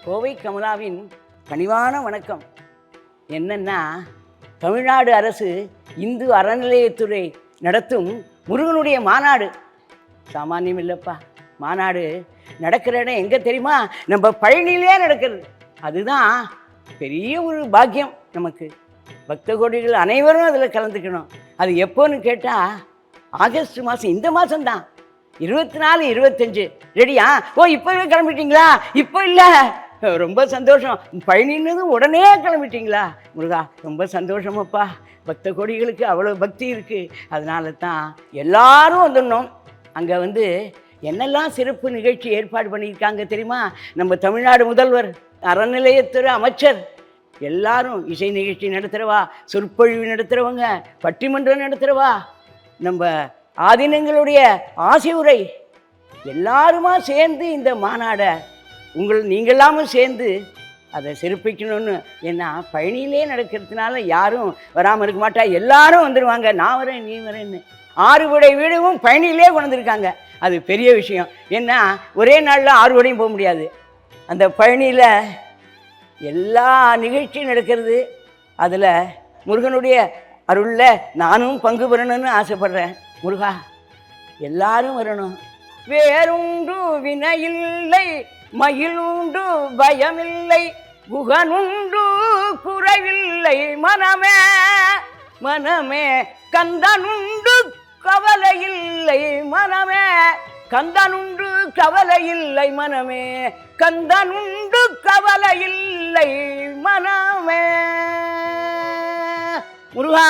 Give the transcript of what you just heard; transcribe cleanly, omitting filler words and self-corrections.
கோவை கமலாவின் பணிவான வணக்கம். என்னன்னா, தமிழ்நாடு அரசு இந்து அறநிலையத்துறை நடத்தும் முருகனுடைய மாநாடு சாமானியம் இல்லைப்பா. மாநாடு நடக்கிற இடம் எங்கே தெரியுமா? நம்ம பழனியிலே நடக்கிறது. அதுதான் பெரிய ஒரு பாக்கியம் நமக்கு. பக்த கோடிகள் அனைவரும் அதில் கலந்துக்கணும். அது எப்போன்னு கேட்டால் ஆகஸ்ட் மாதம், இந்த மாதம்தான், 24, 25. ரெடியா? ஓ, இப்போவே கிளம்பிட்டீங்களா? இப்போ இல்லை, ரொம்ப சந்தோஷம். பழனின்னு உடனே கிளம்பிட்டீங்களா? முருகா, ரொம்ப சந்தோஷமப்பா. பக்த கோடிகளுக்கு அவ்வளோ பக்தி இருக்குது. அதனால தான் எல்லாரும் வந்துடணும். அங்கே என்னெல்லாம் சிறப்பு நிகழ்ச்சி ஏற்பாடு பண்ணியிருக்காங்க தெரியுமா? நம்ம தமிழ்நாடு முதல்வர், அறநிலையத்துறை அமைச்சர் எல்லாரும் இசை நிகழ்ச்சி நடத்துகிறவா, சொற்பொழிவு நடத்துகிறவங்க, பட்டிமன்றம் நடத்துகிறவா, நம்ம ஆதீனங்களுடைய ஆசி உரை, எல்லாருமா சேர்ந்து இந்த மாநாடை நீங்களாமும் சேர்ந்து அதை சிறப்பிக்கணும்னு. ஏன்னா பழனியிலே நடக்கிறதுனால யாரும் வராமல் இருக்க மாட்டா, எல்லாரும் வந்துடுவாங்க. நான் வரேன், நீ வரேன்னு 6 படை வீடும் பழனியிலே கொண்டு வந்திருக்காங்க. அது பெரிய விஷயம். ஏன்னா ஒரே நாளில் 6 படையும் போக முடியாது. அந்த பழனியில் எல்லா நிகழ்ச்சியும் நடக்கிறது. அதில் முருகனுடைய அருளில் நானும் பங்கு பெறணும்னு ஆசைப்படுறேன். முருகா, எல்லாரும் வரணும். வேறுண்டு வினையில்லை, மயிலுண்டு பயமில்லை, குகனுண்டு குறைவில்லை, மனமே மனமே கந்தனுண்டு கவலையில்லை, மனமே கந்தனுண்டு கவலையில்லை, மனமே கந்தனுண்டு கவலையில்லை, மனமே. முருகா,